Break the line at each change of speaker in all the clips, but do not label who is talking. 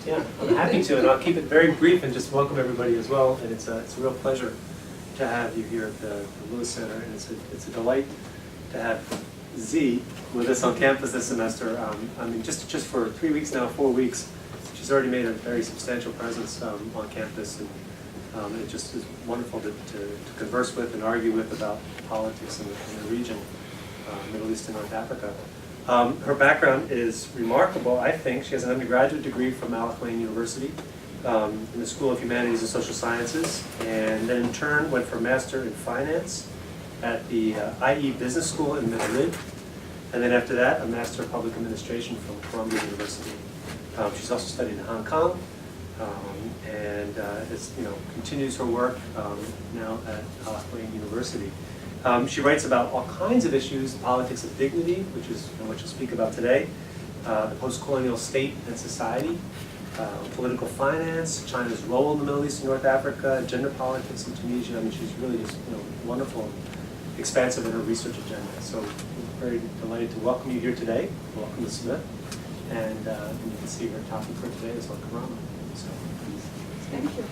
Yeah, I'm happy to, and I'll keep it very brief and just welcome everybody as well. And it's a real pleasure to have you here at the Lewis Center, and it's a delight to have Z with us on campus this semester. I mean, just for 3 weeks now, 4 weeks, she's already made a very substantial presence on campus, and it just is wonderful to converse with and argue with about politics in the region, Middle East and North Africa. Her background is remarkable, I think. She has an undergraduate degree from Akhawayn University in the School of Humanities and Social Sciences, and then in turn went for a Master in Finance at the IE Business School in Madrid, and then after that, a Master of Public Administration from Karama University. She's also studied in Hong Kong, and continues her work now at Akhawayn University. She writes about all kinds of issues: politics of dignity, which is what she'll speak about today, the post-colonial state and society, political finance, China's role in the Middle East and North Africa, gender politics in Tunisia. I mean, she's really just wonderful and expansive in her research agenda. So we're very delighted to welcome you here today. Welcome to Smith, and you can see her topic for today is on Karama. So please.
Thank you.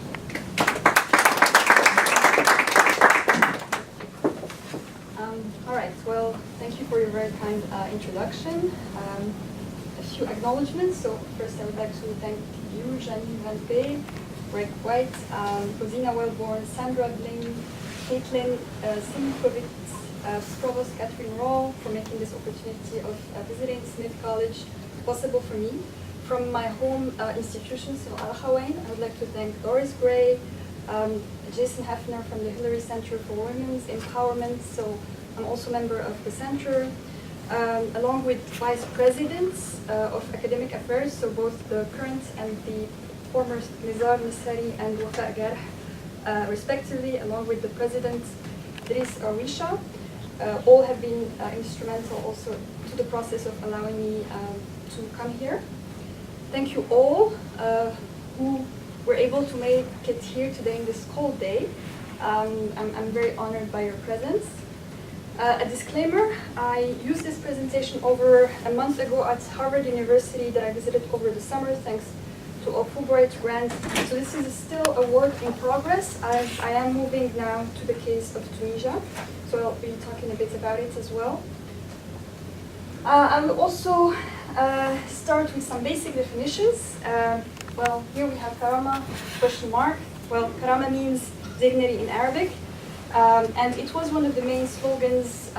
All right, well, thank you for your very kind introduction. A few acknowledgements. So first I would like to thank you, Janine Van Pee, Greg White, Rosina Wellborn, Sandra Bling, Caitlin Simkovitz, Provost Catherine Rawl for making this opportunity of visiting Smith College possible for me. From my home institution, so Akhawayn, I would like to thank Doris Gray, Jason Heffner from the Hillary Center for Women's Empowerment. So I'm also a member of the center, along with vice presidents of academic affairs, so both the current and the former Nizar Nisari and Wafa Garh, respectively, along with the president, Idris Arwisha. All have been instrumental also to the process of allowing me to come here. Thank you all who were able to make it here today in this cold day. I'm very honored by your presence. A disclaimer, I used this presentation over a month ago at Harvard University that I visited over the summer thanks to a Fulbright grant. So this is still a work in progress as I am moving now to the case of Tunisia. So I'll be talking a bit about it as well. I will also start with some basic definitions. Well, here we have Karama, question mark. Well, Karama means dignity in Arabic. And it was one of the main slogans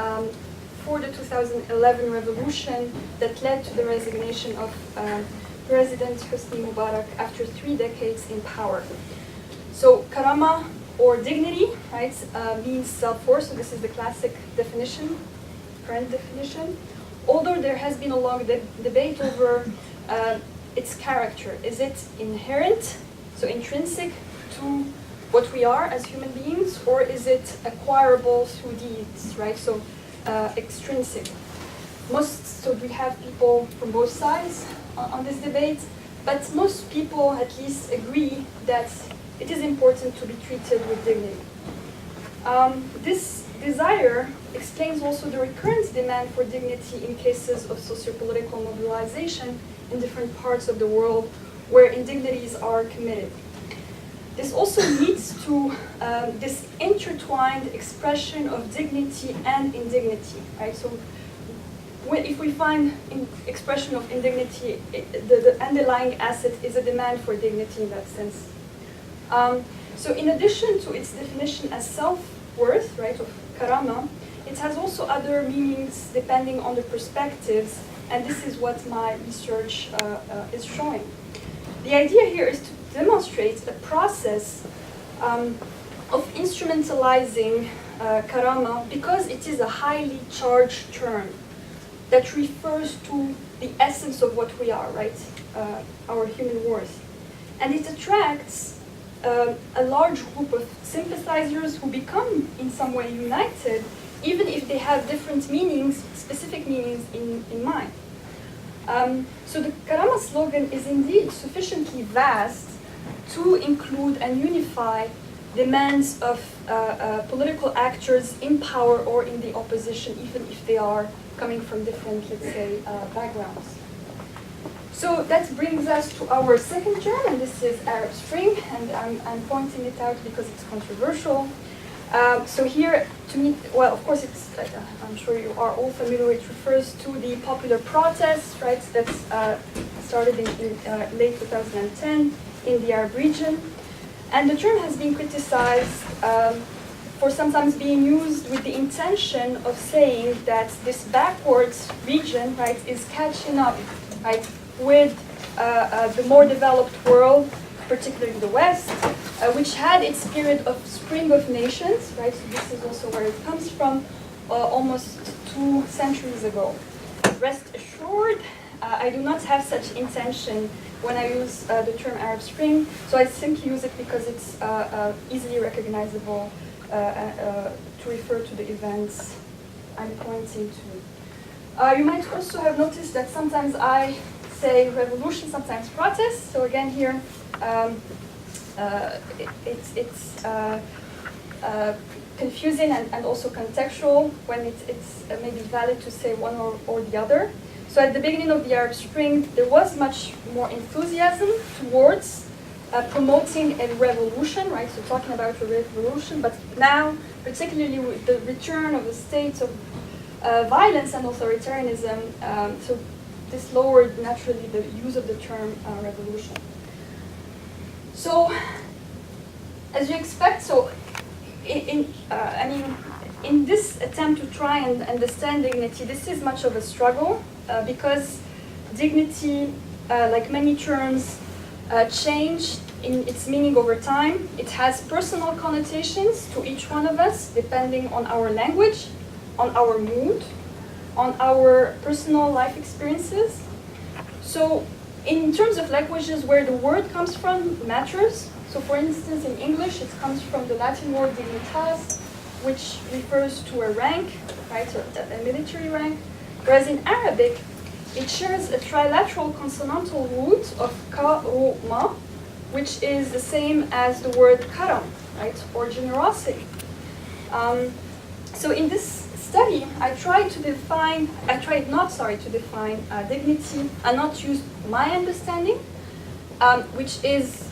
for the 2011 revolution that led to the resignation of President Hosni Mubarak after 3 decades in power. So Karama, or dignity, right, means self-worth. So this is the classic definition, current definition. Although there has been a long debate over its character. Is it inherent, so intrinsic to what we are as human beings, or is it acquirable through deeds, right? So extrinsic. So we have people from both sides on this debate, but most people at least agree that it is important to be treated with dignity. This desire explains also the recurrent demand for dignity in cases of socio-political mobilization in different parts of the world where indignities are committed. This also leads to this intertwined expression of dignity and indignity, right? So if we find expression of indignity, the underlying asset is a demand for dignity in that sense. So in addition to its definition as self-worth, right, of Karama, it has also other meanings depending on the perspectives, and this is what my research is showing. The idea here is to demonstrate a process of instrumentalizing Karama because it is a highly charged term that refers to the essence of what we are, right? Our human worth. And it attracts a large group of sympathizers who become in some way united, even if they have different meanings, specific meanings in mind. So the Karama slogan is indeed sufficiently vast to include and unify demands of political actors in power or in the opposition, even if they are coming from different, let's say, backgrounds. So that brings us to our second term, and this is Arab Spring, and I'm pointing it out because it's controversial. So here, to me, well, of course, it's, I'm sure you are all familiar, it refers to the popular protests, right, that started in late 2010 in the Arab region. And the term has been criticized for sometimes being used with the intention of saying that this backwards region, right, is catching up, right, with the more developed world, particularly the West, which had its period of spring of nations, right? So this is also where it comes from, almost 2 centuries ago. Rest assured, I do not have such intention when I use the term Arab Spring, so I simply use it because it's easily recognizable to refer to the events I'm pointing to. You might also have noticed that sometimes I say revolution, sometimes protest. So again here, it's confusing and also contextual when it's maybe valid to say one or the other. So at the beginning of the Arab Spring, there was much more enthusiasm towards promoting a revolution, right? So talking about a revolution, but now, particularly with the return of the states of violence and authoritarianism, so this lowered naturally the use of the term revolution. So, as you expect, so in this attempt to try and understand dignity, this is much of a struggle because dignity, like many terms, change in its meaning over time. It has personal connotations to each one of us, depending on our language, on our mood, on our personal life experiences. So in terms of languages, where the word comes from matters. So for instance, in English, it comes from the Latin word dignitas, which refers to a rank, right, so a military rank. Whereas in Arabic, it shares a trilateral consonantal root of karama, which is the same as the word karam, right, or generosity. So in this study, I tried not to define dignity and not use my understanding, which is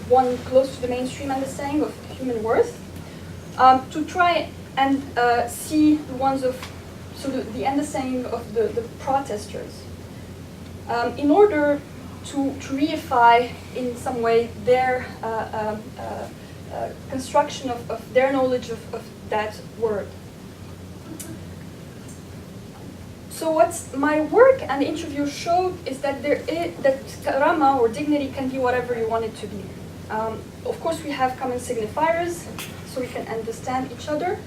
one close to the mainstream understanding of human worth, to try and see the ones of, so the understanding of the protesters, in order to reify in some way their construction of their knowledge of that word. So what my work and the interview showed is that that karama or dignity can be whatever you want it to be. Of course, we have common signifiers, so we can understand each other.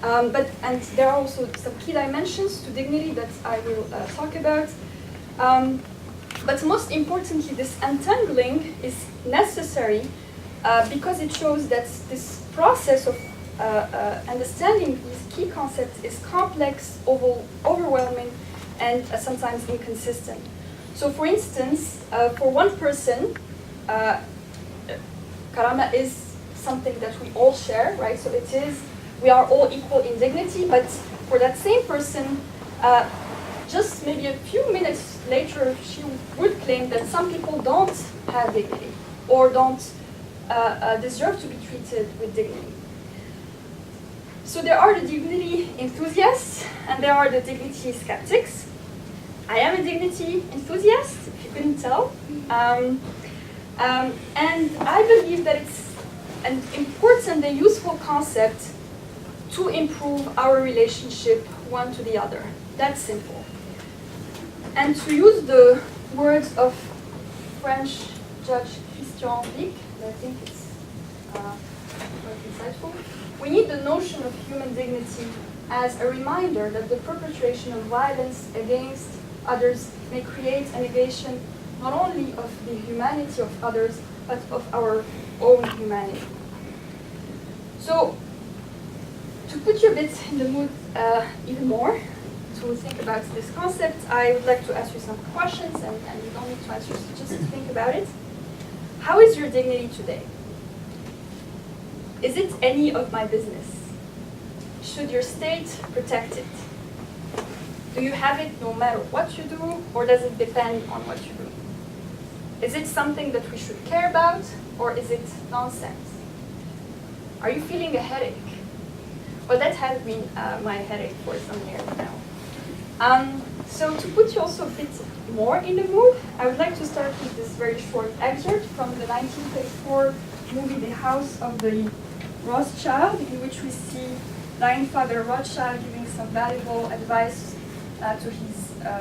And there are also some key dimensions to dignity that I will talk about. But most importantly, this untangling is necessary because it shows that this process of understanding these key concepts is complex, overwhelming, and sometimes inconsistent. So for instance, for one person, karama is something that we all share, right? So it is, we are all equal in dignity, but for that same person, just maybe a few minutes later, she would claim that some people don't have dignity or don't deserve to be treated with dignity. So there are the dignity enthusiasts and there are the dignity skeptics. I am a dignity enthusiast, if you couldn't tell. And I believe that it's an important and useful concept to improve our relationship one to the other. That's simple. And to use the words of French Judge Christian Vic, I think it's quite insightful. We need the notion of human dignity as a reminder that the perpetration of violence against others may create a negation not only of the humanity of others, but of our own humanity. So, to put you a bit in the mood even more, to think about this concept, I would like to ask you some questions, and you don't need to answer, just think about it. How is your dignity today? Is it any of my business? Should your state protect it? Do you have it no matter what you do, or does it depend on what you do? Is it something that we should care about, or is it nonsense? Are you feeling a headache? Well, that has been my headache for some years now. So to put you also a bit more in the mood, I would like to start with this very short excerpt from the 1934 movie The House of the Rothschild, in which we see dying father Rothschild giving some valuable advice to his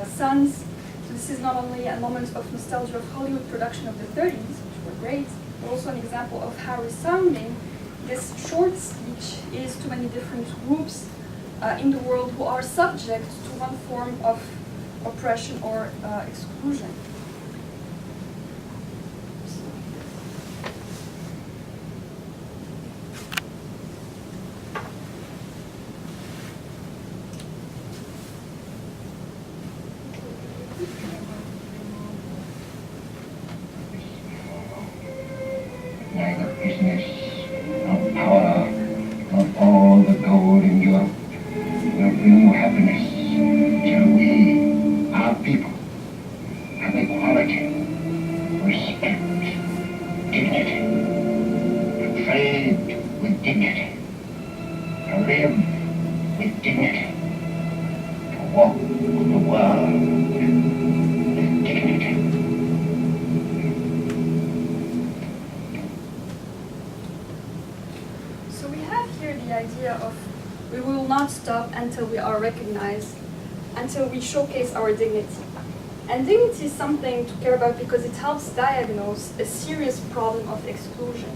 sons. So this is not only a moment of nostalgia of Hollywood production of the 30s, which were great, but also an example of how resounding this short speech is to many different groups in the world who are subject to one form of oppression or exclusion.
Neither business, nor power, nor all the gold in Europe will bring you happiness till we, our people, have equality, respect, dignity, to trade with dignity, to live with dignity, to walk the world with dignity.
So we have here the idea of we will not stop until we are recognized, until we showcase our dignity. And dignity is something to care about because it helps diagnose a serious problem of exclusion.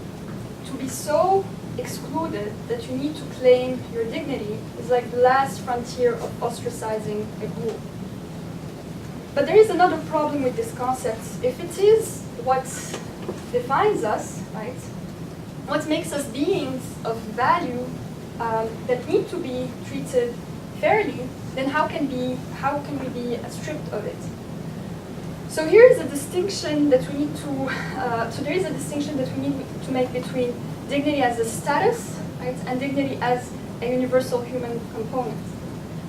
To be so excluded that you need to claim your dignity is like the last frontier of ostracizing a group. But there is another problem with this concept. If it is what defines us, right, what makes us beings of value that need to be treated fairly, then how can we be stripped of it? So here is a distinction that we need to. So there is a distinction that we need to make between dignity as a status, right, and dignity as a universal human component.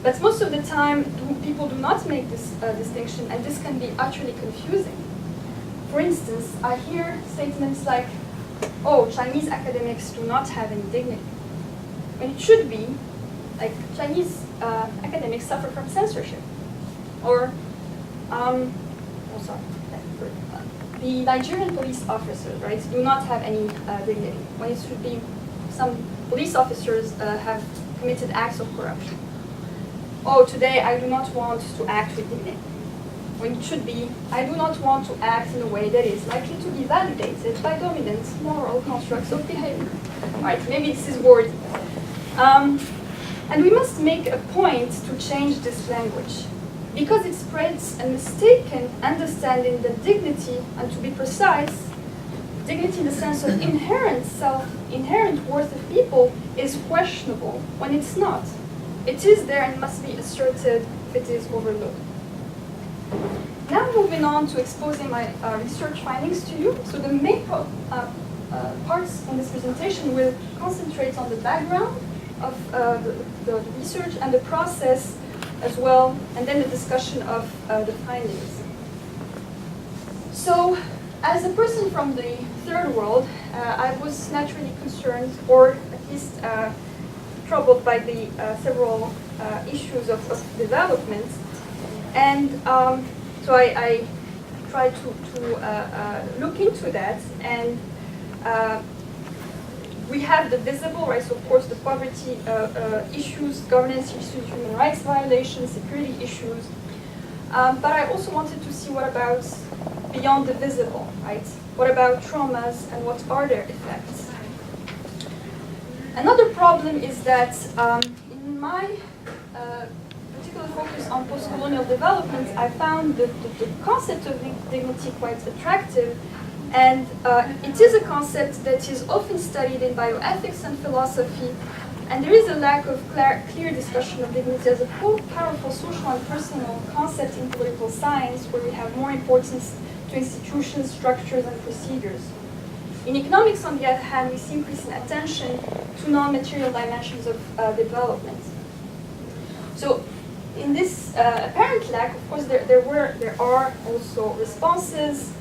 But most of the time, people do not make this distinction, and this can be utterly confusing. For instance, I hear statements like, "Oh, Chinese academics do not have any dignity," when it should be, like, Chinese academics suffer from censorship, or the Nigerian police officers, right, do not have any dignity, when it should be some police officers have committed acts of corruption. Oh, today I do not want to act with dignity, when it should be, I do not want to act in a way that is likely to be validated by dominant moral constructs of behavior. Right, maybe this is wordy. And we must make a point to change this language, because it spreads a mistaken understanding that dignity, and to be precise, dignity in the sense of inherent worth of people, is questionable when it's not. It is there and must be asserted if it is overlooked. Now moving on to exposing my research findings to you. So the main parts in this presentation will concentrate on the background of the research and the process as well, and then the discussion of the findings. So, as a person from the third world, I was naturally concerned, or at least troubled by the several issues of development, and so I tried to look into that, and we have the visible, right, so of course the poverty issues, governance issues, human rights violations, security issues. But I also wanted to see what about beyond the visible, right? What about traumas and what are their effects? Another problem is that in my particular focus on post-colonial development, I found the concept of dignity quite attractive. And it is a concept that is often studied in bioethics and philosophy, and there is a lack of clear discussion of dignity as a powerful social and personal concept in political science, where we have more importance to institutions, structures, and procedures. In economics, on the other hand, we see increasing attention to non-material dimensions of development. So in this apparent lack, of course, there are also responses.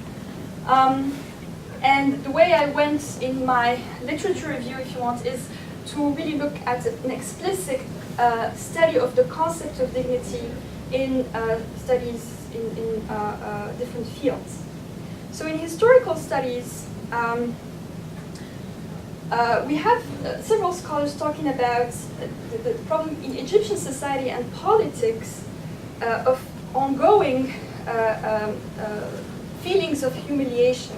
And the way I went in my literature review, if you want, is to really look at an explicit study of the concept of dignity in studies in different fields. So in historical studies, we have several scholars talking about the problem in Egyptian society and politics of ongoing feelings of humiliation.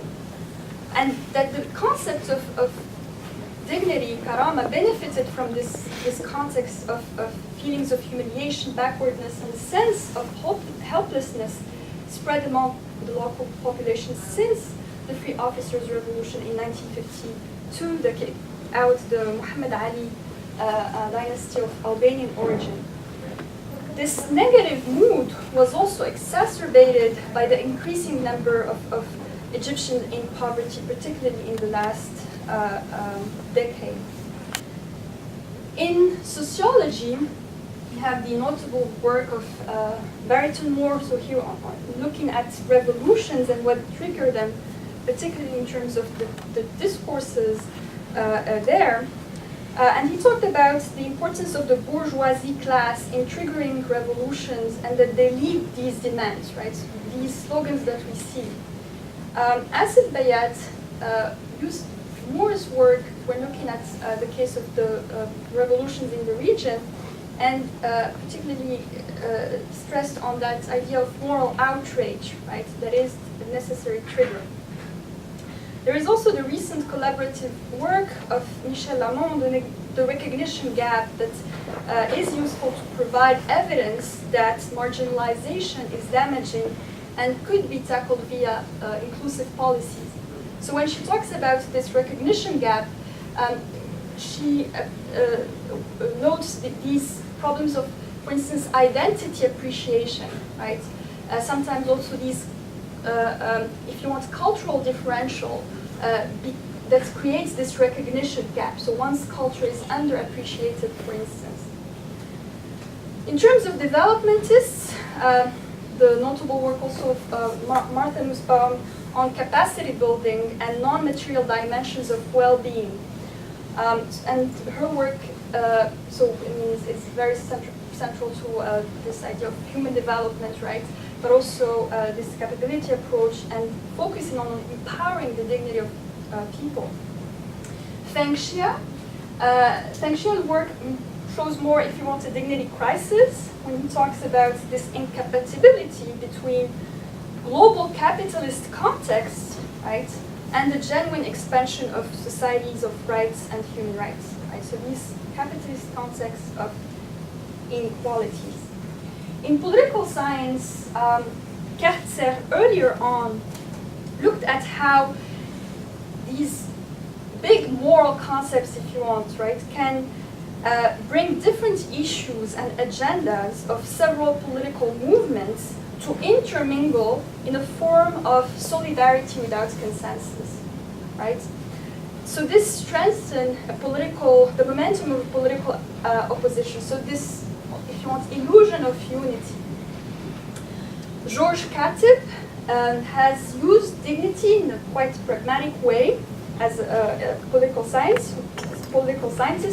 And that the concept of dignity, Karama, benefited from this context of feelings of humiliation, backwardness, and a sense of helplessness spread among the local population since the Free Officers' Revolution in 1952, that kicked out the Muhammad Ali dynasty of Albanian origin. This negative mood was also exacerbated by the increasing number of Egyptians in poverty, particularly in the last decade. In sociology, we have the notable work of Barrington Moore, so here looking at revolutions and what triggered them, particularly in terms of the discourses there. And he talked about the importance of the bourgeoisie class in triggering revolutions and that they lead these demands, right? These slogans that we see. Asif Bayat used Moore's work when looking at the case of the revolutions in the region, and particularly stressed on that idea of moral outrage, right? That is the necessary trigger. There is also the recent collaborative work of Michel Lamond, the recognition gap, that is useful to provide evidence that marginalization is damaging and could be tackled via inclusive policies. So when she talks about this recognition gap, she notes these problems of, for instance, identity appreciation, right? Sometimes also these, if you want, cultural differential that creates this recognition gap. So one's culture is underappreciated, for instance. In terms of developmentists, the notable work also of Martha Nussbaum on capacity building and non-material dimensions of well-being. And her work, is very central to this idea of human development, right? But also this capability approach and focusing on empowering the dignity of people. Feng Xia's work shows more, if you want, a dignity crisis when he talks about this incompatibility between global capitalist context, right, and the genuine expansion of societies of rights and human rights, right? So these capitalist contexts of inequalities. In political science, Kertzer earlier on looked at how these big moral concepts, if you want, right, can bring different issues and agendas of several political movements to intermingle in a form of solidarity without consensus, right? So this strengthens the momentum of political opposition. So this, if you want, illusion of unity. Georges Katib has used dignity in a quite pragmatic way as a political scientist.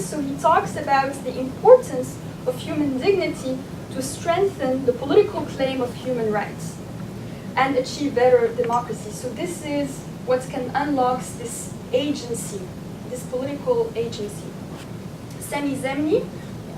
So he talks about the importance of human dignity to strengthen the political claim of human rights and achieve better democracy. So this is what can unlock this agency, this political agency. Sami Zemni,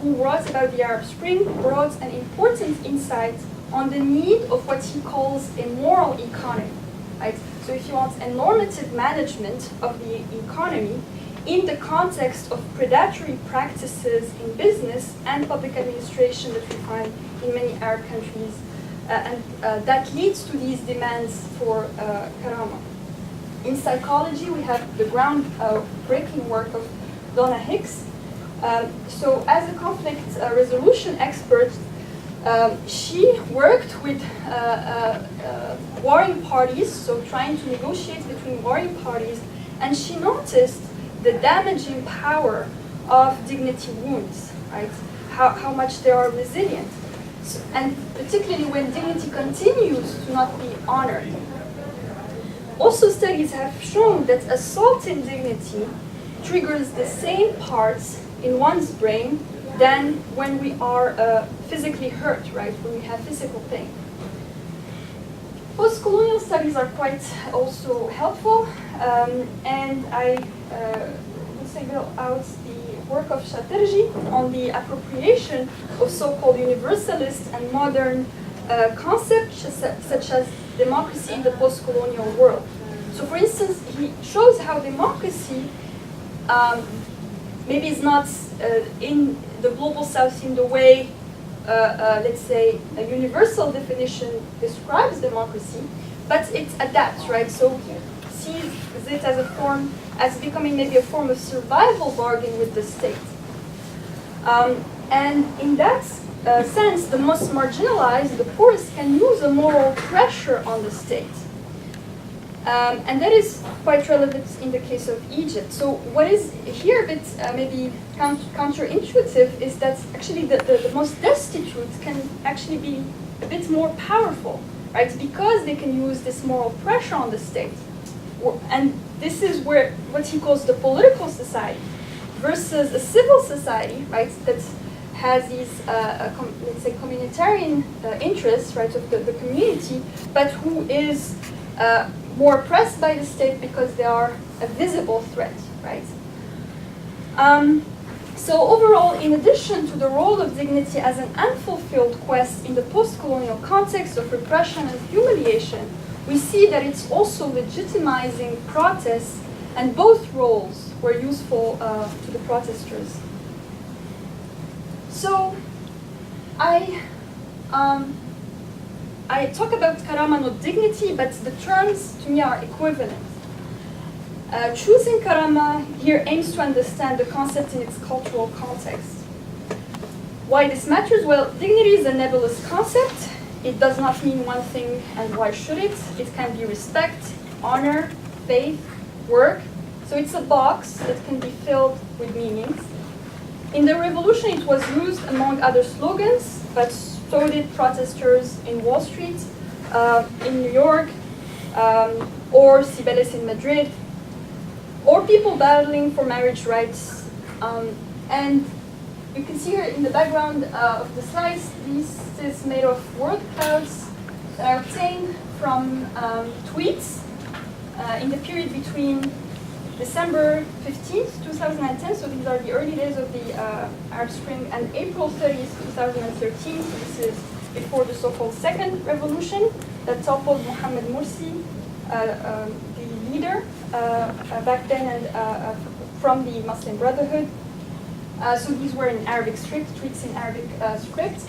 who wrote about the Arab Spring, brought an important insight on the need of what he calls a moral economy, right? So if you want a normative management of the economy in the context of predatory practices in business and public administration that we find in many Arab countries, and that leads to these demands for Karama. In psychology, we have the groundbreaking work of Donna Hicks. So as a conflict resolution expert, she worked with warring parties, so trying to negotiate between warring parties, and she noticed the damaging power of dignity wounds, right? How much they are resilient. And particularly when dignity continues to not be honored. Also, studies have shown that assaulting dignity triggers the same parts in one's brain than when we are physically hurt, right? When we have physical pain. Post-colonial studies are quite also helpful, and I will single out the work of Chatterjee on the appropriation of so-called universalist and modern concepts such as democracy in the post-colonial world. So for instance, he shows how democracy maybe is not in the global south in the way, let's say, a universal definition describes democracy, but it adapts, right? So sees it as a form, as becoming maybe a form of survival bargain with the state. And in that sense, the most marginalized, the poorest, can use a moral pressure on the state. And that is quite relevant in the case of Egypt. So what is here a bit maybe counterintuitive is that actually the most destitute can actually be a bit more powerful, right? Because they can use this moral pressure on the state. And this is where what he calls the political society versus a civil society, right, that has these, let's say, communitarian interests, right, of the community, but who is more oppressed by the state because they are a visible threat, right? So overall, in addition to the role of dignity as an unfulfilled quest in the post-colonial context of repression and humiliation, we see that it's also legitimizing protests, and both roles were useful to the protesters. So I talk about Karama, not dignity, but the terms to me are equivalent. Choosing Karama here aims to understand the concept in its cultural context. Why this matters? Well, dignity is a nebulous concept. It does not mean one thing, and why should it? It can be respect, honor, faith, work. So it's a box that can be filled with meanings. In the revolution, it was used among other slogans, but so did protesters in Wall Street, in New York, or Cibeles in Madrid, or people battling for marriage rights. And you can see here in the background of the slides, this is made of word clouds that are obtained from tweets in the period between December 15th, 2010, so these are the early days of the Arab Spring, and April 30th, 2013, so this is before the so-called second revolution that toppled Mohammed Morsi, the leader back then, and from the Muslim Brotherhood. So these were in Arabic script, tweets in Arabic script,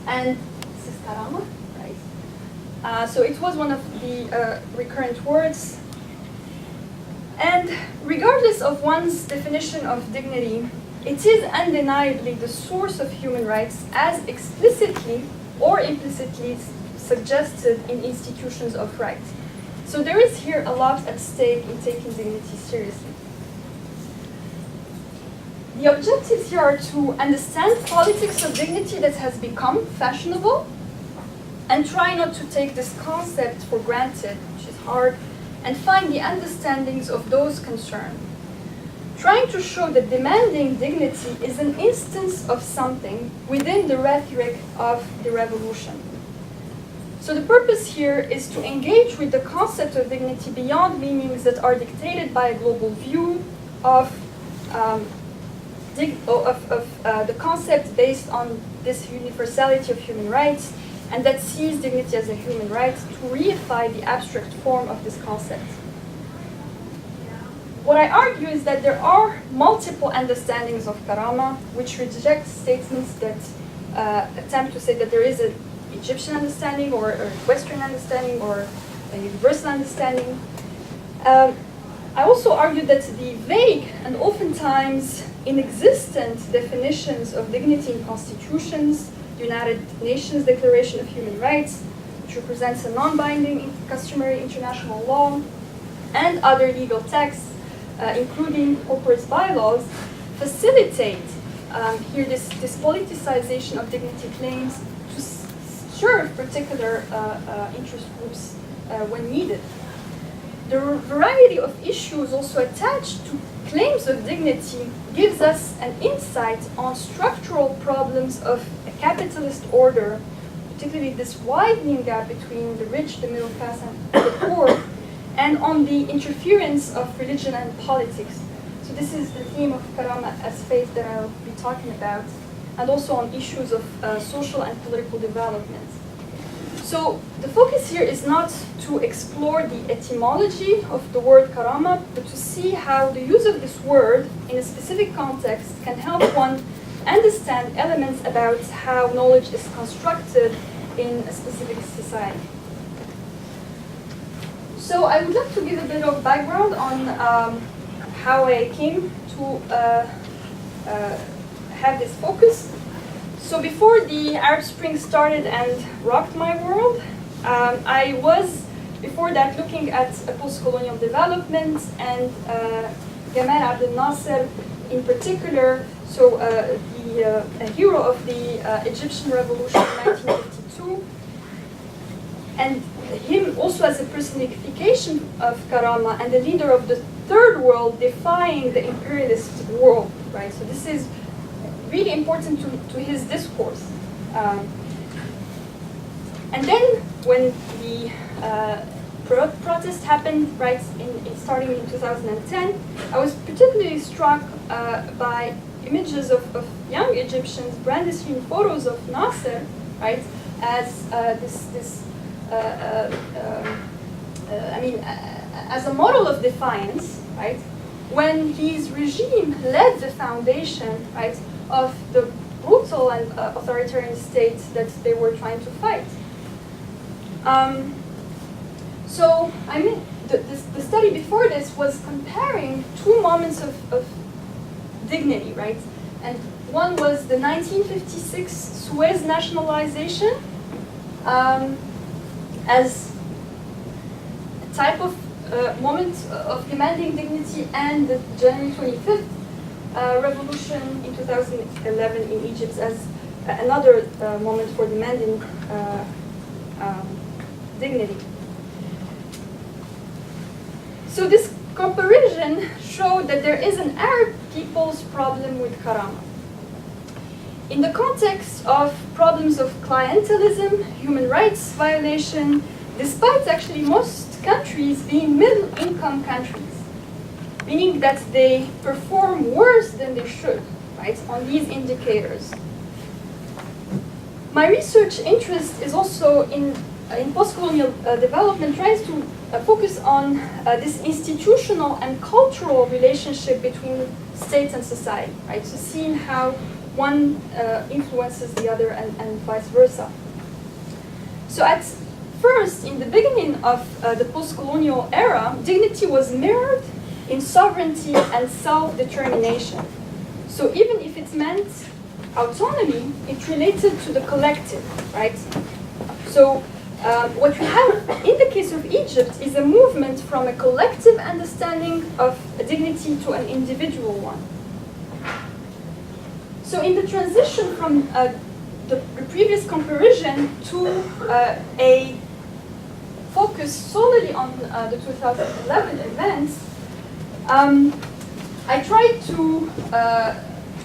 and this is Karama, right? So it was one of the recurrent words. And regardless of one's definition of dignity, it is undeniably the source of human rights as explicitly or implicitly suggested in institutions of right. So there is here a lot at stake in taking dignity seriously. The objectives here are to understand politics of dignity that has become fashionable and try not to take this concept for granted, which is hard, and find the understandings of those concerned. Trying to show that demanding dignity is an instance of something within the rhetoric of the revolution. So the purpose here is to engage with the concept of dignity beyond meanings that are dictated by a global view of the concept based on this universality of human rights, and that sees dignity as a human right, to reify the abstract form of this concept. What I argue is that there are multiple understandings of Karama which reject statements that attempt to say that there is an Egyptian understanding or a Western understanding or a universal understanding. I also argue that the vague and oftentimes inexistent definitions of dignity in constitutions, United Nations Declaration of Human Rights, which represents a non-binding customary international law, and other legal texts, including corporate bylaws, facilitate here this politicization of dignity claims to serve particular interest groups when needed. the variety of issues also attached to claims of dignity gives us an insight on structural problems of a capitalist order, particularly this widening gap between the rich, the middle class, and the poor, and on the interference of religion and politics. So this is the theme of Karama as faith that I'll be talking about, and also on issues of social and political development. So the focus here is not to explore the etymology of the word karama, but to see how the use of this word in a specific context can help one understand elements about how knowledge is constructed in a specific society. So I would like to give a bit of background on how I came to have this focus. So before the Arab Spring started and rocked my world, I was, before that, looking at post-colonial development and Zaynab El Bernoussi in particular, so a hero of the Egyptian Revolution in 1952, and him also as a personification of Karama and the leader of the third world defying the imperialist world, right? So this is really important to his discourse. And then when the protest happened, right, starting in 2010, I was particularly struck by images of young Egyptians brandishing photos of Nasser, right, as as a model of defiance, right, when his regime led the foundation, right, of the brutal and authoritarian state that they were trying to fight. The study before this was comparing two moments of dignity, right? And one was the 1956 Suez nationalization as a type of moment of demanding dignity, and the January 25th revolution in 2011 in Egypt as another moment for demanding dignity. So this comparison showed that there is an Arab people's problem with Karama. In the context of problems of clientelism, human rights violation, despite actually most countries being middle-income countries, meaning that they perform worse than they should, right, on these indicators. My research interest is also in post-colonial development, tries to focus on this institutional and cultural relationship between state and society, right? So seeing how one influences the other and vice versa. So at first, in the beginning of the post-colonial era, dignity was mirrored in sovereignty and self-determination. So even if it meant autonomy, it related to the collective, right? So what we have in the case of Egypt is a movement from a collective understanding of dignity to an individual one. So in the transition from the previous comparison to a focus solely on the 2011 events, I tried to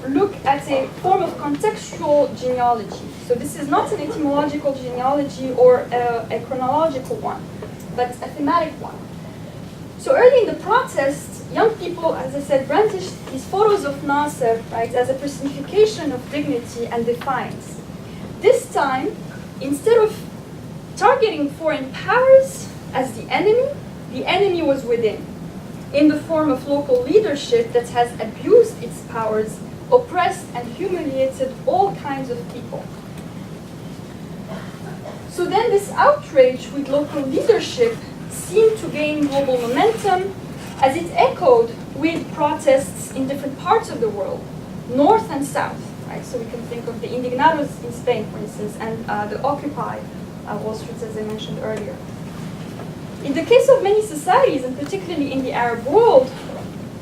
look at a form of contextual genealogy. So this is not an etymological genealogy or a chronological one, but a thematic one. So early in the protest, young people, as I said, brandished these photos of Nasser, right, as a personification of dignity and defiance. This time, instead of targeting foreign powers as the enemy was within, in the form of local leadership that has abused its powers, oppressed and humiliated all kinds of people. So then this outrage with local leadership seemed to gain global momentum as it echoed with protests in different parts of the world, north and south, right? So we can think of the Indignados in Spain, for instance, and the Occupy Wall Street, as I mentioned earlier. In the case of many societies, and particularly in the Arab world,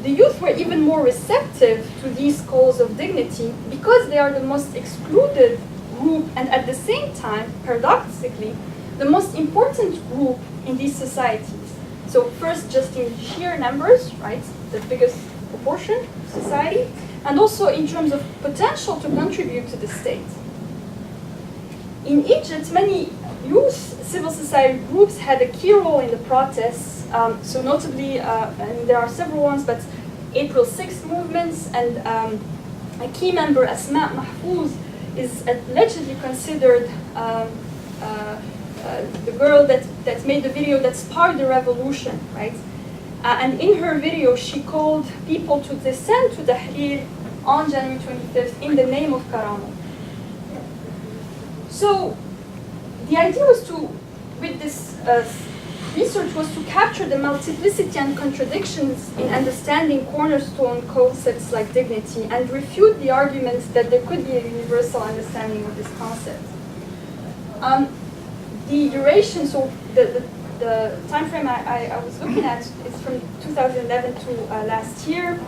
the youth were even more receptive to these calls of dignity because they are the most excluded group and at the same time, paradoxically, the most important group in these societies. So first, just in sheer numbers, right, the biggest proportion of society, and also in terms of potential to contribute to the state. In Egypt, many youth civil society groups had a key role in the protests. So notably, and there are several ones, but April 6th movements, and a key member, Asma Mahfouz, is allegedly considered the girl that made the video that sparked the revolution, right? And in her video, she called people to descend to Tahrir on January 25th in the name of Karama. So the idea was to, with this research, was to capture the multiplicity and contradictions in understanding cornerstone concepts like dignity and refute the argument that there could be a universal understanding of this concept. The duration, so the time frame I was looking at is from 2011 to last year,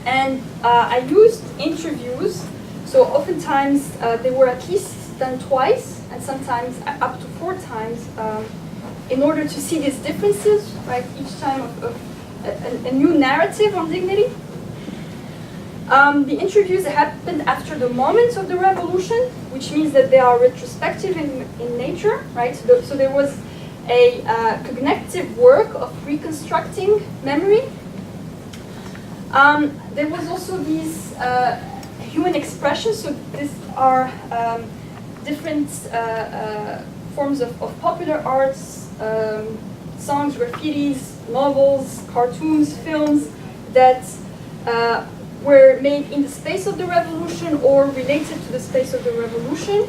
and I used interviews. So oftentimes they were at least done twice, and sometimes up to 4 times, in order to see these differences, right? Each time of a new narrative on dignity. The interviews happened after the moment of the revolution, which means that they are retrospective in nature, right? So there was a cognitive work of reconstructing memory. There was also these human expressions, so these are different forms of popular arts, songs, graffitis, novels, cartoons, films that were made in the space of the revolution or related to the space of the revolution.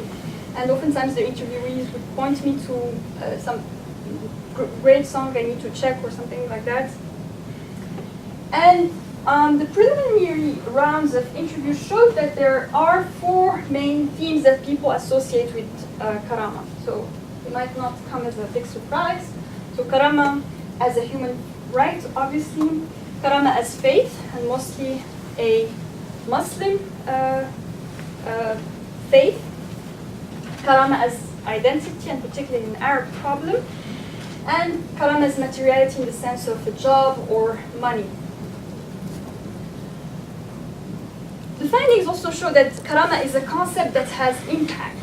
And oftentimes the interviewees would point me to some great song I need to check or something like that. And the preliminary rounds of interviews showed that there are 4 main themes that people associate with Karama. So it might not come as a big surprise. So Karama as a human right, obviously. Karama as faith, and mostly a Muslim faith. Karama as identity, and particularly an Arab problem. And Karama as materiality in the sense of a job or money. The findings also show that Karama is a concept that has impact.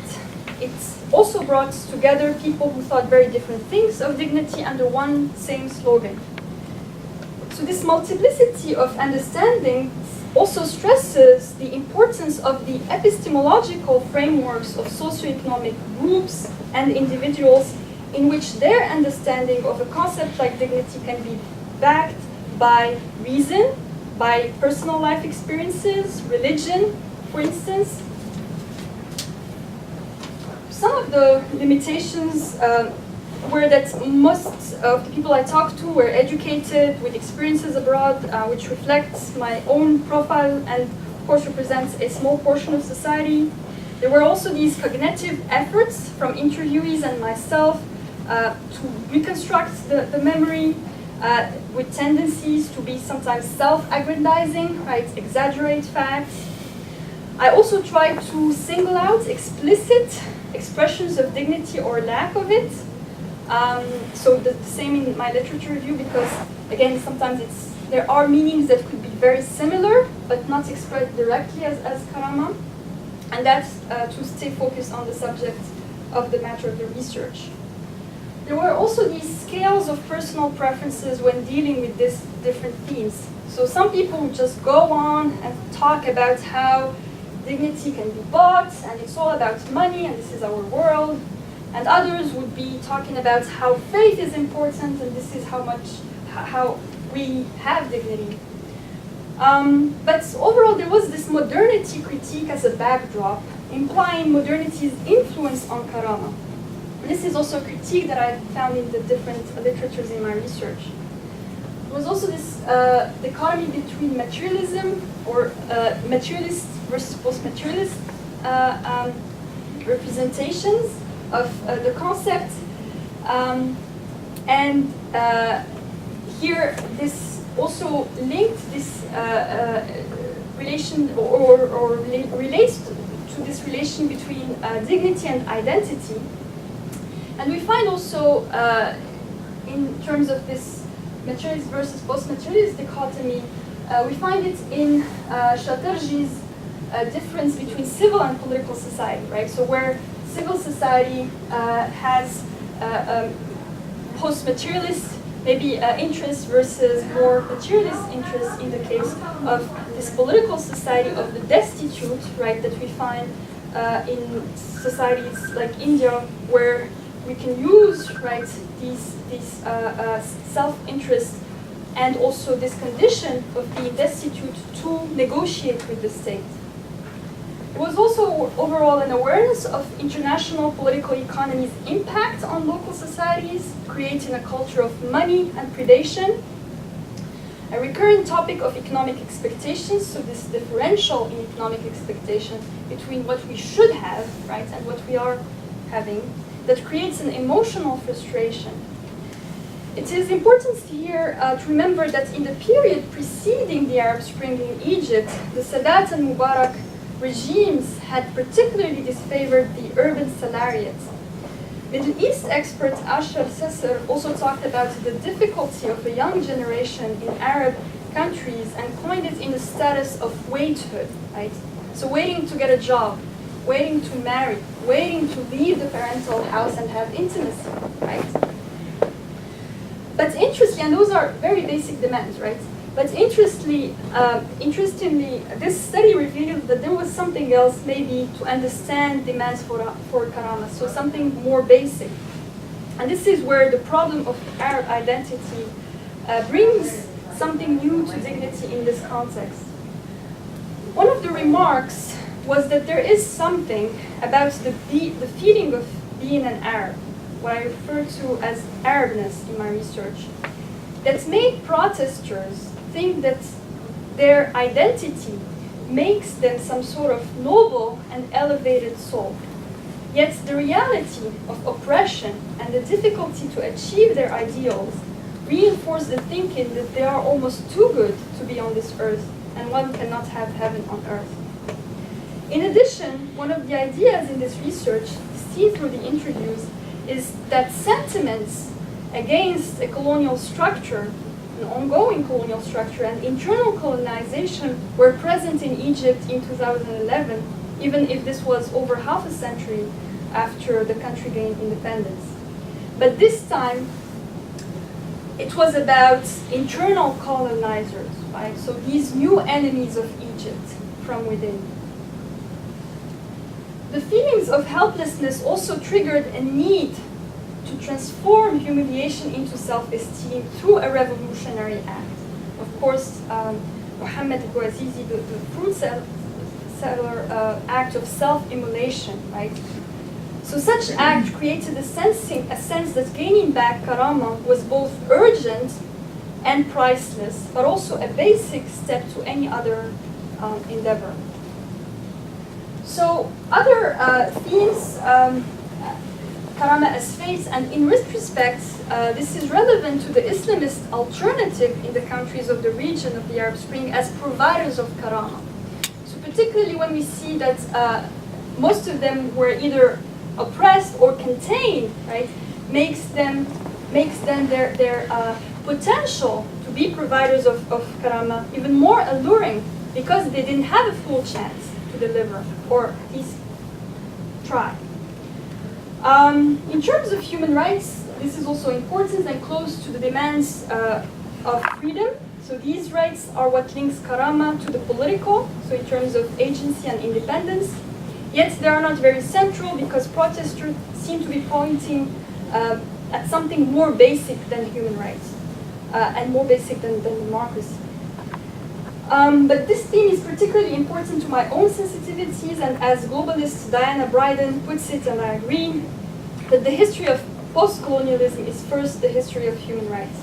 It's also brought together people who thought very different things of dignity under one same slogan. So this multiplicity of understanding also stresses the importance of the epistemological frameworks of socioeconomic groups and individuals in which their understanding of a concept like dignity can be backed by reason, by personal life experiences, religion, for instance. Some of the limitations were that most of the people I talked to were educated with experiences abroad, which reflects my own profile and of course represents a small portion of society. There were also these cognitive efforts from interviewees and myself to reconstruct the memory with tendencies to be sometimes self-aggrandizing, right, exaggerate facts. I also tried to single out explicit expressions of dignity or lack of it. So the same in my literature review, because again, sometimes there are meanings that could be very similar, but not expressed directly as Karama. And that's to stay focused on the subject of the matter of the research. There were also these scales of personal preferences when dealing with these different themes. So some people would just go on and talk about how dignity can be bought, and it's all about money, and this is our world. And others would be talking about how faith is important, and this is how we have dignity. But overall, there was this modernity critique as a backdrop, implying modernity's influence on Karama. This is also a critique that I found in the different literatures in my research. There was also this dichotomy between materialism or materialist versus post-materialist representations of the concept. And here this also linked this relation or relates to this relation between dignity and identity. And we find also in terms of this materialist versus post-materialist dichotomy, we find it in Chatterjee's difference between civil and political society, right? So where civil society has post-materialist maybe interest versus more materialist interest in the case of this political society of the destitute, right, that we find in societies like India, where we can use, right, these self-interest and also this condition of being destitute to negotiate with the state. It was also overall an awareness of international political economy's impact on local societies, creating a culture of money and predation. A recurrent topic of economic expectations, so this differential in economic expectation between what we should have, right, and what we are having, that creates an emotional frustration. It is important here to remember that in the period preceding the Arab Spring in Egypt, the Sadat and Mubarak regimes had particularly disfavored the urban salariates. Middle East expert Ashraf Sesser also talked about the difficulty of a young generation in Arab countries and coined it in the status of waithood, right? So waiting to get a job, waiting to marry, waiting to leave the parental house and have intimacy, right? But interestingly, and those are very basic demands, right? But interestingly, this study revealed that there was something else maybe to understand demands for Karama, so something more basic. And this is where the problem of Arab identity brings something new to dignity in this context. One of the remarks was that there is something about the feeling of being an Arab, what I refer to as Arabness in my research, that's made protesters think that their identity makes them some sort of noble and elevated soul. Yet the reality of oppression and the difficulty to achieve their ideals reinforce the thinking that they are almost too good to be on this earth and one cannot have heaven on earth. In addition, one of the ideas in this research, seen through the interviews, is that sentiments against a colonial structure, an ongoing colonial structure, and internal colonization were present in Egypt in 2011, even if this was over half a century after the country gained independence. But this time, it was about internal colonizers, right? So these new enemies of Egypt from within. The feelings of helplessness also triggered a need to transform humiliation into self-esteem through a revolutionary act. Of course, Mohammed Bouazizi, the fruit seller act of self-immolation, right? So such act created a sense that gaining back Karama was both urgent and priceless, but also a basic step to any other endeavor. So other themes, Karama as faith, and in retrospect, this is relevant to the Islamist alternative in the countries of the region of the Arab Spring as providers of Karama. So particularly when we see that most of them were either oppressed or contained, right, makes them their potential to be providers of Karama even more alluring, because they didn't have a full chance to deliver, or at least try. In terms of human rights, this is also important and close to the demands of freedom. So these rights are what links Karama to the political, so in terms of agency and independence. Yet they are not very central, because protesters seem to be pointing at something more basic than human rights and more basic than democracy. But this theme is particularly important to my own sensitivities, and as globalist Diana Bryden puts it, and I agree, that the history of post-colonialism is first the history of human rights.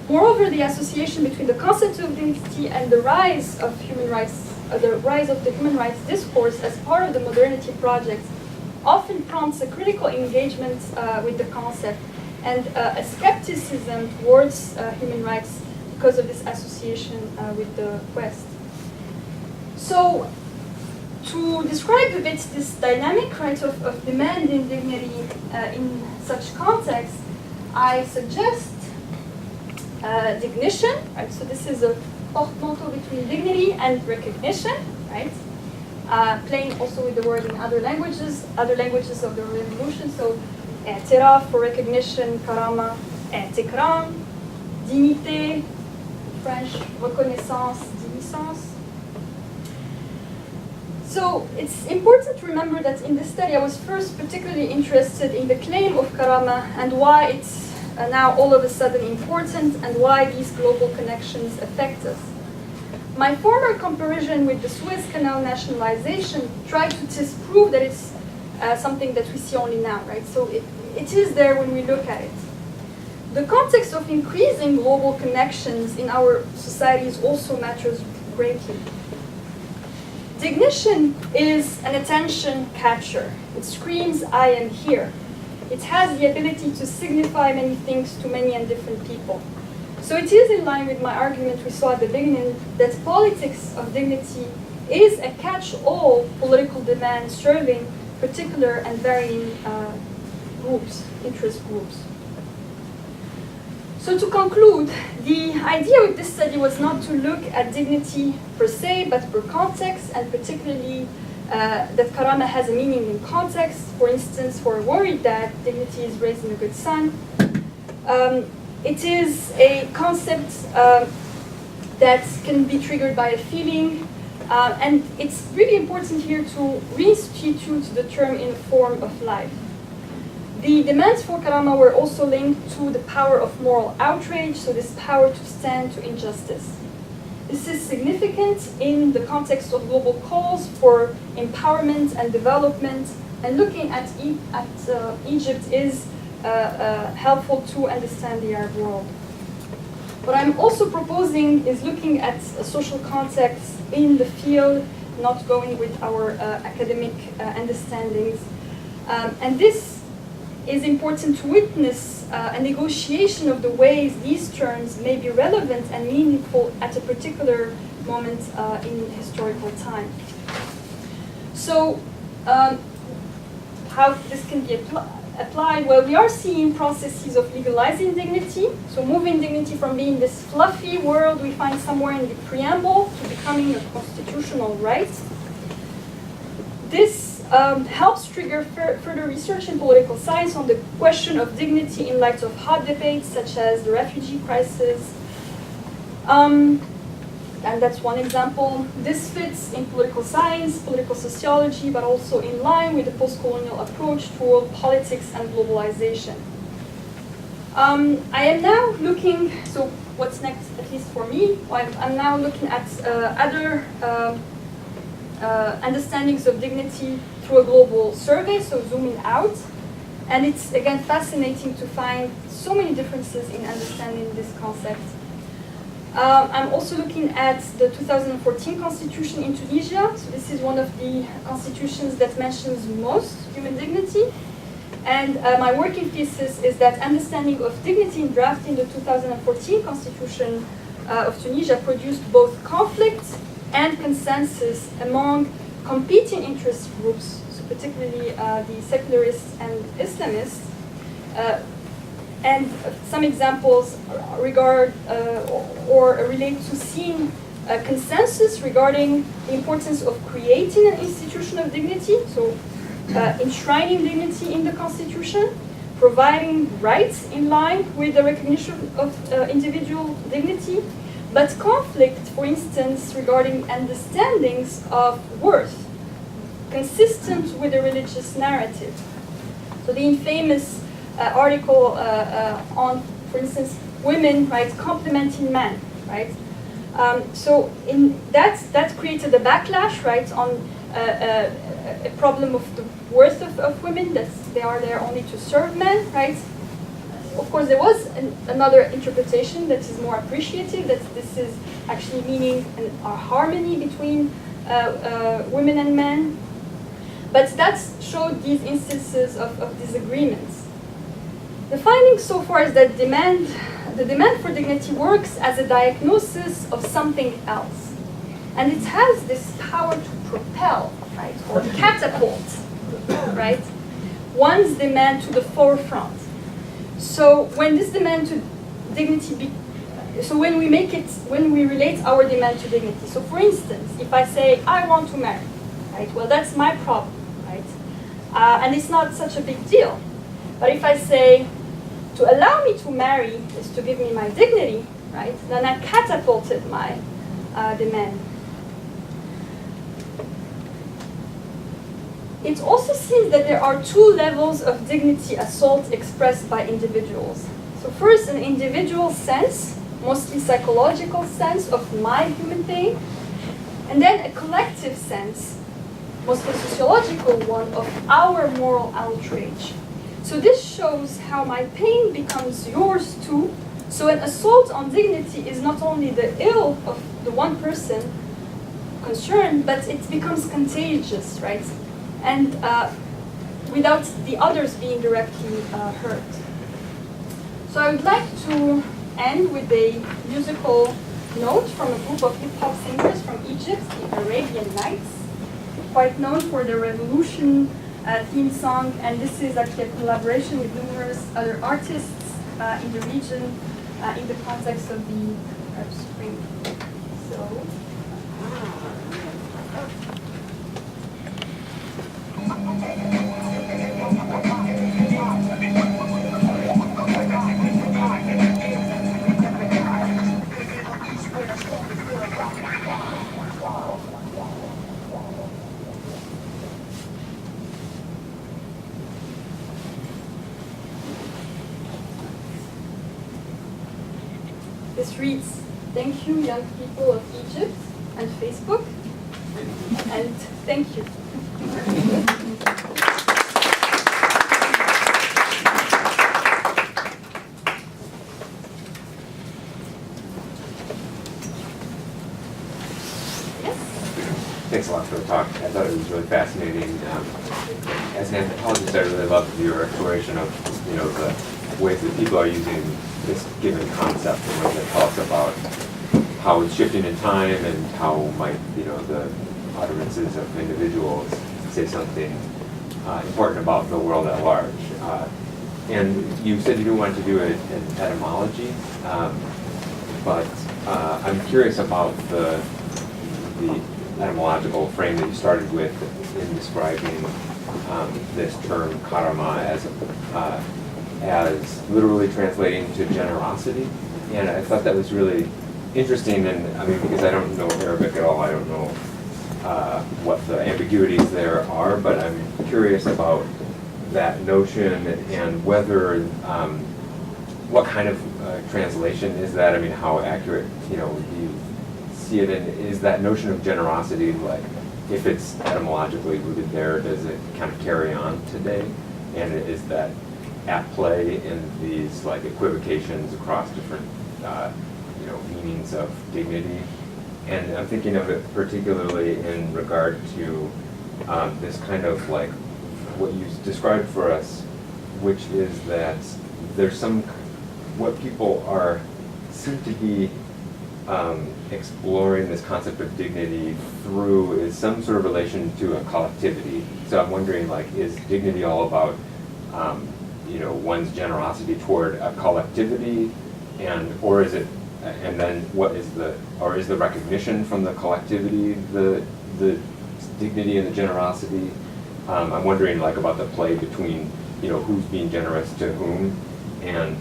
Moreover, the association between the concept of dignity and the rise of human rights, the rise of the human rights discourse as part of the modernity project often prompts a critical engagement with the concept and a skepticism towards human rights because of this association with the West. So, to describe a bit this dynamic, right, of demanding dignity in such context, I suggest Dignition, right? So this is a portmanteau between dignity and recognition, right? Playing also with the word in other languages of the revolution. So, اعتراف for recognition, karama, اعتكرام, dignité, French, reconnaissance, délicence. So it's important to remember that in this study I was first particularly interested in the claim of Karama and why it's now all of a sudden important and why these global connections affect us. My former comparison with the Suez Canal nationalization tried to disprove that it's something that we see only now, right? So it is there when we look at it. The context of increasing global connections in our societies also matters greatly. Dignition is an attention catcher. It screams, I am here. It has the ability to signify many things to many and different people. So it is in line with my argument we saw at the beginning that politics of dignity is a catch-all political demand serving particular and varying groups, interest groups. So to conclude, the idea with this study was not to look at dignity per se, but per context, and particularly that Karama has a meaning in context. For instance, for a worried dad, dignity is raising a good son. It is a concept that can be triggered by a feeling, and it's really important here to reinstitute the term in a form of life. The demands for Karama were also linked to the power of moral outrage, so this power to stand to injustice. This is significant in the context of global calls for empowerment and development, and looking at Egypt is helpful to understand the Arab world. What I'm also proposing is looking at a social context in the field, not going with our academic understandings. And this is important to witness a negotiation of the ways these terms may be relevant and meaningful at a particular moment in historical time. So, how this can be applied? Well, we are seeing processes of legalizing dignity, so moving dignity from being this fluffy word we find somewhere in the preamble to becoming a constitutional right. This helps trigger further research in political science on the question of dignity in light of hot debates such as the refugee crisis. And that's one example. This fits in political science, political sociology, but also in line with the post-colonial approach toward politics and globalization. I am now looking, so what's next, at least for me? Well, I'm now looking at other understandings of dignity through a global survey, so zooming out. And it's, again, fascinating to find so many differences in understanding this concept. I'm also looking at the 2014 constitution in Tunisia. So this is one of the constitutions that mentions most human dignity. And my working thesis is that understanding of dignity in drafting the 2014 constitution of Tunisia produced both conflict and consensus among competing interest groups, so particularly the secularists and Islamists. And some examples regard or relate to seeing a consensus regarding the importance of creating an institution of dignity, so enshrining dignity in the Constitution, providing rights in line with the recognition of individual dignity, but conflict, for instance, regarding understandings of worth, consistent with the religious narrative. So the infamous article on, for instance, women, right, complementing men, right? So in that created a backlash, right, on a problem of the worth of women, that they are there only to serve men, right? Of course, there was another interpretation that is more appreciative, that this is actually meaning a harmony between women and men. But that showed these instances of disagreements. The finding so far is that the demand for dignity works as a diagnosis of something else. And it has this power to propel, right, or catapult, right, one's demand to the forefront. So when this demand to dignity so when we relate our demand to dignity. So for instance, if I say, I want to marry, right? Well, that's my problem, right? And it's not such a big deal. But if I say, to allow me to marry is to give me my dignity, right? Then I catapulted my demand. It also seems that there are two levels of dignity assault expressed by individuals. So first, an individual sense, mostly psychological sense of my human pain, and then a collective sense, mostly sociological one, of our moral outrage. So this shows how my pain becomes yours too. So an assault on dignity is not only the ill of the one person concerned, but it becomes contagious, right? And without the others being directly hurt. So I would like to end with a musical note from a group of hip-hop singers from Egypt, the Arabian Nights, quite known for their revolution theme song, and this is actually a collaboration with numerous other artists in the region in the context of the Arab Spring. So. This reads, thank you, young people of Egypt and Facebook, and thank you.
Thanks a lot for the talk. I thought it was really fascinating. As an anthropologist, I really loved your exploration of, the ways that people are using this given concept and ways that talks about how it's shifting in time and how might, the utterances of individuals say something important about the world at large. And you said you didn't want to do an etymology, but I'm curious about the etymological frame that you started with in describing this term karama as literally translating to generosity. And I thought that was really interesting, and I mean, because I don't know Arabic at all, I don't know what the ambiguities there are, but I'm curious about that notion and whether, what kind of translation is that? I mean, how accurate, do you see it in? Is that notion of generosity, like, if it's etymologically rooted there, does it kind of carry on today? And is that at play in these, like, equivocations across different, meanings of dignity? And I'm thinking of it particularly in regard to this kind of, like, what you described for us, which is that there's what people seem to be exploring this concept of dignity through is some sort of relation to a collectivity. So I'm wondering, like, is dignity all about, one's generosity toward a collectivity, or is it, and then is the recognition from the collectivity the dignity and the generosity? I'm wondering, like, about the play between, who's being generous to whom, and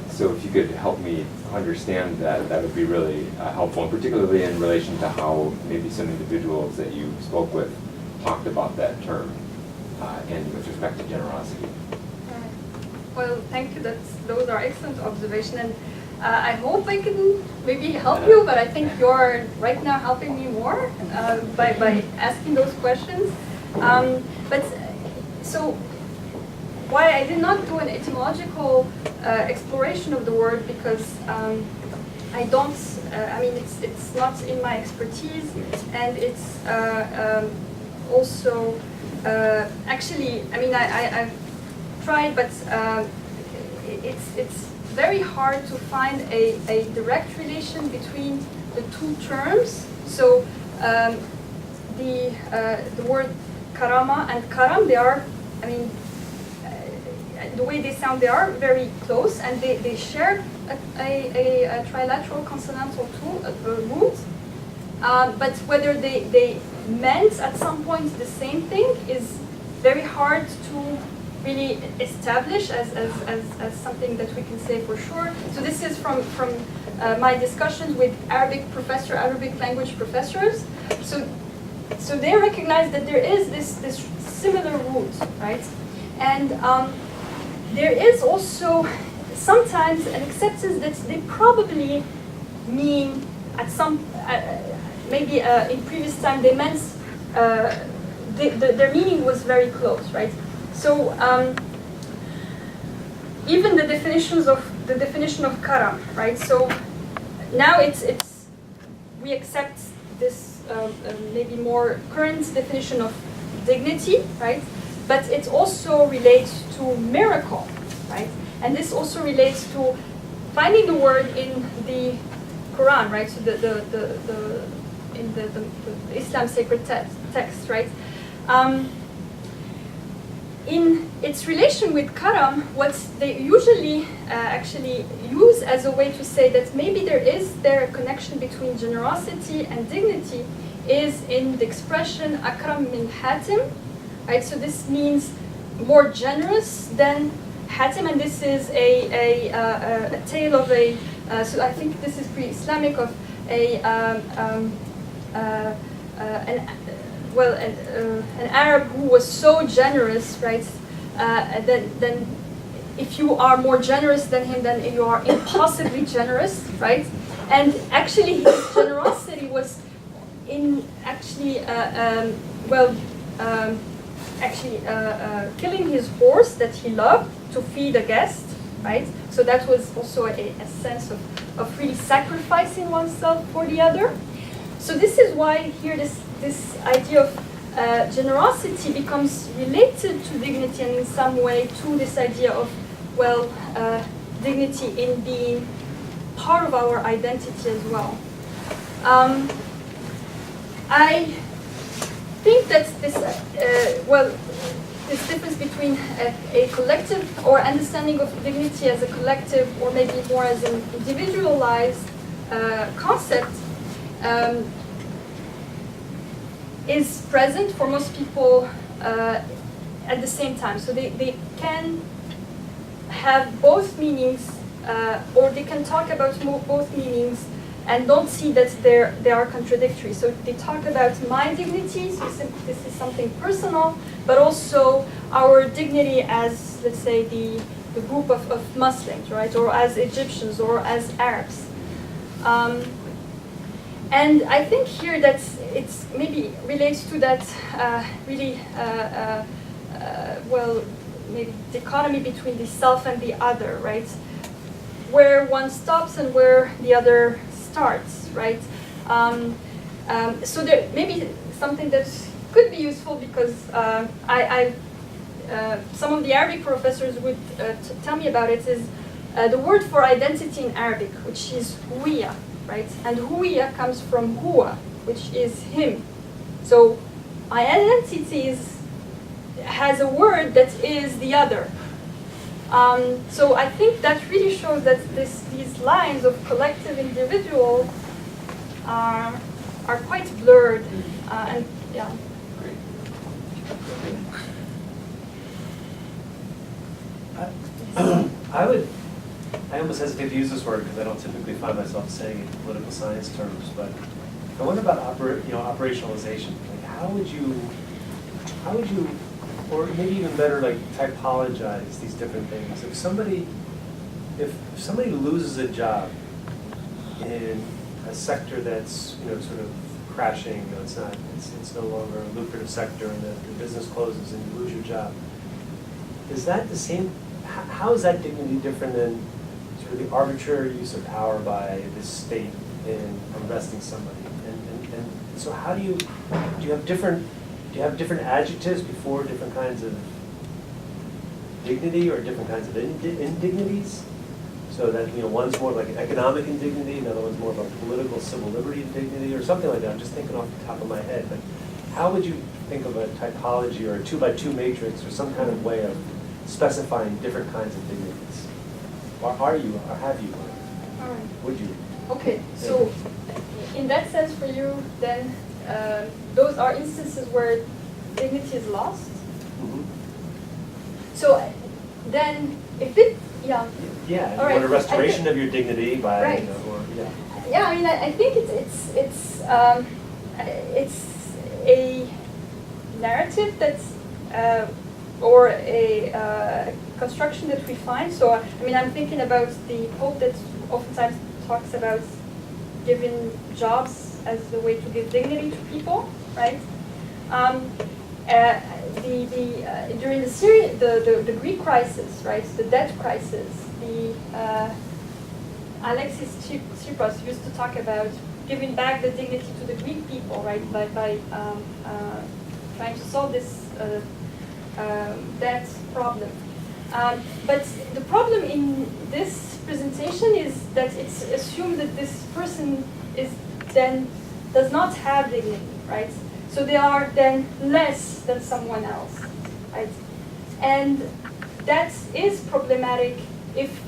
so if you could help me understand that, that would be really helpful, and particularly in relation to how maybe some individuals that you spoke with talked about that term, and with respect to generosity.
Well, thank you. Those are excellent observations, and I hope I can maybe help you, but I think you're right now helping me more by asking those questions. But so why I did not do an etymological exploration of the word, because I don't. It's not in my expertise, and it's also actually. I've tried, but it's very hard to find a direct relation between the two terms. So the word karama and karam, they are, the way they sound, they are very close, and they share a trilateral consonantal root, but whether they meant at some point the same thing is very hard to really establish as something that we can say for sure. So this is from my discussions with Arabic language professors. So they recognize that there is this similar root, right? And there is also sometimes an acceptance that they probably mean at some, maybe in previous time they meant, their meaning was very close, right? So even the definition of karam, right? So now we accept this maybe more current definition of dignity, right? But it also relates to miracle, right? And this also relates to finding the word in the Quran, right? So in the Islam sacred text, right? In its relation with karam, what they usually actually use as a way to say that maybe there a connection between generosity and dignity is in the expression akram min hatim, right? So this means more generous than hatim, and this is a tale of a. So I think this is pre-Islamic of an Arab who was so generous, right? Then if you are more generous than him, then you are impossibly generous, right? And actually, his generosity was in actually, killing his horse that he loved to feed a guest, right? So that was also a sense of really sacrificing oneself for the other. So this is why here this idea of generosity becomes related to dignity and in some way to this idea of, dignity in being part of our identity as well. I think that this difference between a collective or understanding of dignity as a collective or maybe more as an individualized concept is present for most people at the same time. So they can have both meanings or they can talk about both meanings and don't see that they are contradictory. So they talk about my dignity, so this is something personal, but also our dignity as, let's say, the group of Muslims, right? Or as Egyptians or as Arabs. And I think here that it's maybe relates to that maybe dichotomy between the self and the other, right? Where one stops and where the other starts, right? So there may be something that could be useful because some of the Arabic professors would tell me about it is the word for identity in Arabic, which is huwiya, right? And huwiya comes from huwa, which is him. So my identity has a word that is the other. So I think that really shows that these lines of collective individual are quite blurred, and yeah.
Great.
I almost hesitate to use this word because I don't typically find myself saying it in political science terms, but I wonder about operationalization. Like how would you, or maybe even better, like typologize these different things? If somebody loses a job in a sector that's sort of crashing, it's no longer a lucrative sector, and the business closes and you lose your job, is that the same? How is that dignity different than sort of the arbitrary use of power by the state in arresting somebody? And so how do you have different adjectives before different kinds of dignity or different kinds of indignities? So that one's more like an economic indignity, another one's more of a political civil liberty indignity, or something like that. I'm just thinking off the top of my head. But how would you think of a typology or a 2x2 matrix or some kind of way of specifying different kinds of dignities? Or have you?
All right.
Would you?
Okay, so in that sense for you, then those are instances where dignity is lost.
Mhm.
So then, if it, yeah.
Yeah,
All
you want a
right.
restoration of your dignity by,
Right.
or, yeah.
Yeah, I mean, I think it's a narrative that's or a construction that we find. So I mean, I'm thinking about the Pope that oftentimes talks about giving jobs as a way to give dignity to people, right? During the Greek crisis, right, the debt crisis, Alexis Tsipras used to talk about giving back the dignity to the Greek people, right, by trying to solve this debt problem. But the problem in this presentation is that it's assumed that this person does not have dignity, right? So they are then less than someone else, right? And that is problematic if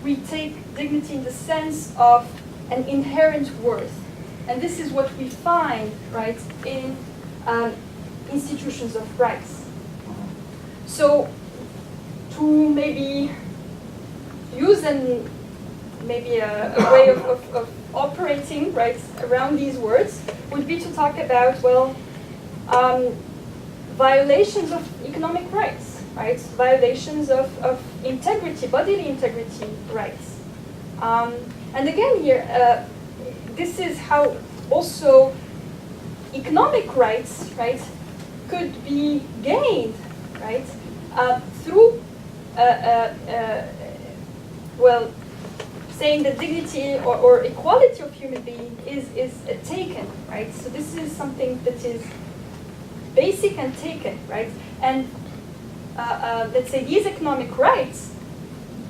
we take dignity in the sense of an inherent worth. And this is what we find, right, in institutions of rights. So to maybe use maybe a way of operating, right, around these words would be to talk about, well, violations of economic rights, right? Violations of integrity, bodily integrity rights. And again here, this is how also economic rights, right, could be gained, right, through, well, saying that dignity or equality of human being is taken, right? So this is something that is basic and taken, right? And let's say these economic rights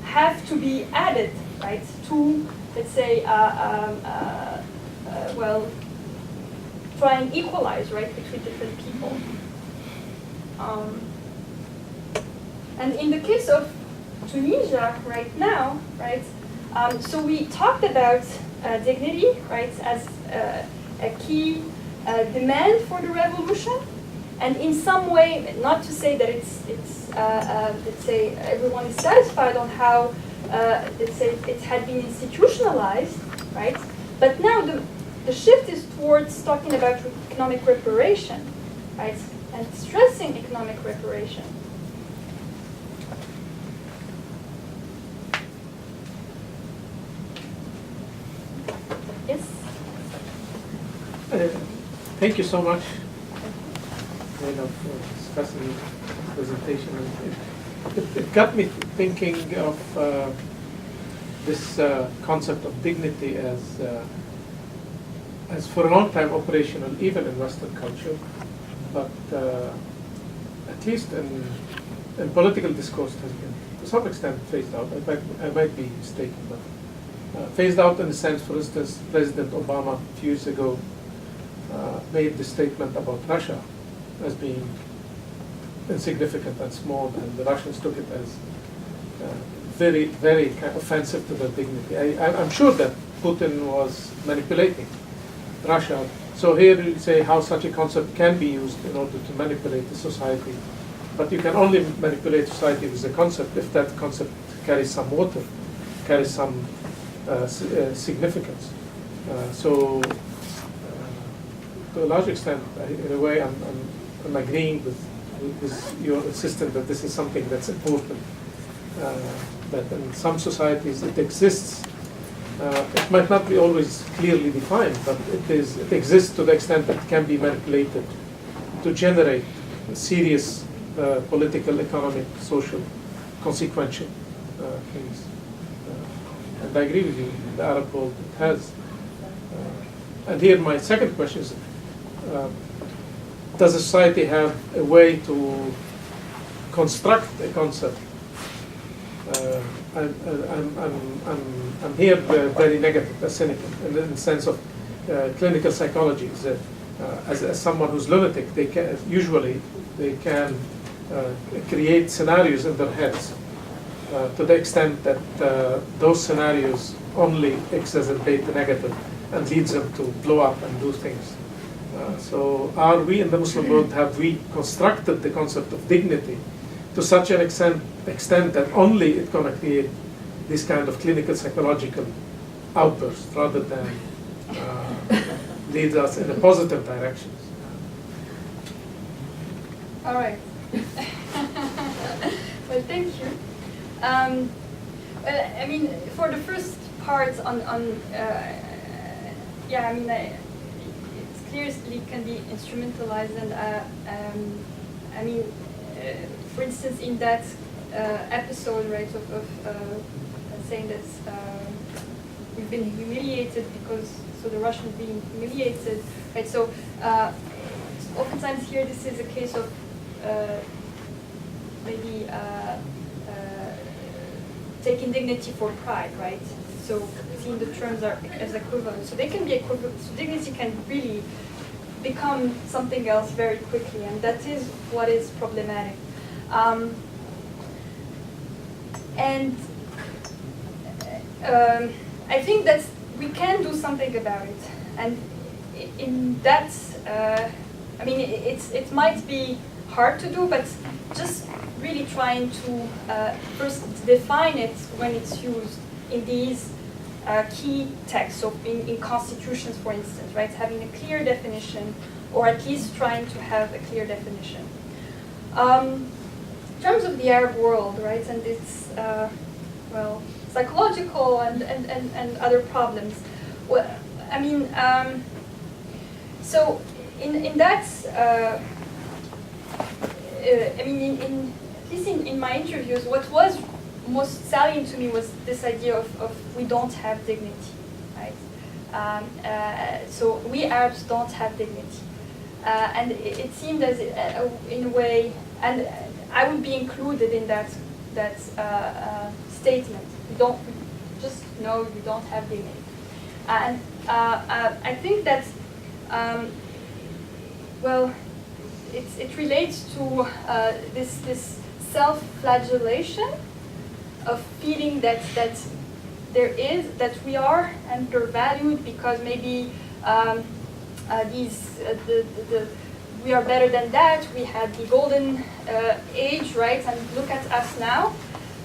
have to be added, right, to, let's say, well, try and equalize, right, between different people. And in the case of Tunisia right now, right, so we talked about dignity, right, as a key demand for the revolution, and in some way, not to say that it's let's say everyone is satisfied on how let's say it had been institutionalized, right? But now the shift is towards talking about economic reparation, right, and stressing economic reparation. Yes.
Thank you so much, Zaynab, for discussing the presentation. It got me thinking of this concept of dignity as for a long time operational, even in Western culture, but at least in political discourse has been to some extent phased out. I might be mistaken, but phased out in the sense, for instance, President Obama a few years ago made the statement about Russia as being insignificant and small, and the Russians took it as very, very kind of offensive to their dignity. I'm sure that Putin was manipulating Russia. So here you say how such a concept can be used in order to manipulate the society. But you can only manipulate society with a concept if that concept carries some water, carries some significance. So to a large extent, in a way, I'm agreeing with your assistant that this is something that's important. That in some societies it exists. It might not be always clearly defined, but it exists to the extent that it can be manipulated to generate serious political, economic, social, consequential things. And I agree with you, in the Arab world it has. And here my second question is, does a society have a way to construct a concept? I'm here very negative, cynical, in the sense of clinical psychology. As someone who's lunatic, they can create scenarios in their heads to the extent that those scenarios only exacerbate the negative and leads them to blow up and do things. So are we in the Muslim world, have we constructed the concept of dignity to such an extent that only it's going to create this kind of clinical psychological outburst rather than lead us in a positive direction?
All right. Well, thank you. Well, I mean, for the first part on yeah, I mean, it clearly can be instrumentalized, and I mean, for instance, in that episode, right, of saying that we've been humiliated because, so the Russians being humiliated, right? So oftentimes here this is a case of maybe taking dignity for pride, right? So seeing the terms are as equivalent. So they can be equivalent. So dignity can really become something else very quickly, and that is what is problematic. And I think that we can do something about it. And in that, I mean, it might be hard to do, but just really trying to first define it when it's used in these key texts, so in constitutions, for instance, right? Having a clear definition, or at least trying to have a clear definition. In terms of the Arab world, right, and its, well, psychological and other problems, well, I mean, so in that, I mean, at least in my interviews, what was most salient to me was this idea of we don't have dignity, right? So we Arabs don't have dignity, and it seemed as in a way, and I would be included in that statement. We don't, just know you don't have dignity, and I think that well, it relates to this self-flagellation of feeling that that we are undervalued because maybe we are better than that. We had the golden age, right? And look at us now.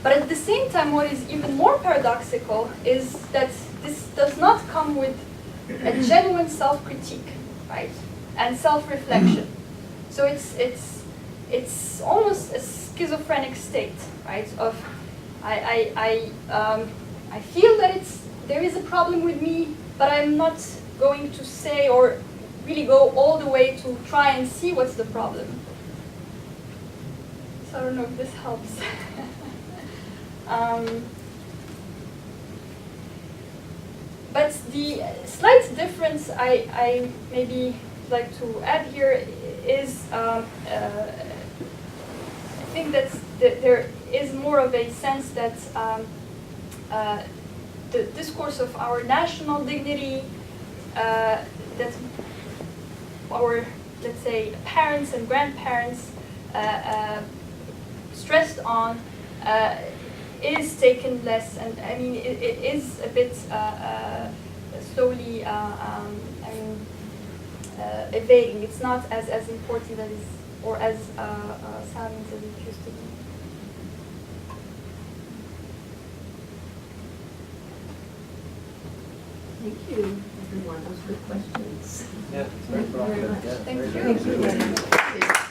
But at the same time, what is even more paradoxical is that this does not come with a genuine self-critique, right? And self-reflection. So it's almost a schizophrenic state, right? Of I feel that there is a problem with me, but I'm not going to say or really go all the way to try and see what's the problem. So I don't know if this helps. But the slight difference I maybe like to add here is I think that there is more of a sense that the discourse of our national dignity, that our, let's say, parents and grandparents stressed on, is taken less, and I mean it is a bit slowly evading. It's not as important as or as salient as it used to be.
Thank you, everyone. Those good questions.
Yeah, it's very provocative. Yeah,
Thank
very
you.
good.
Thank you.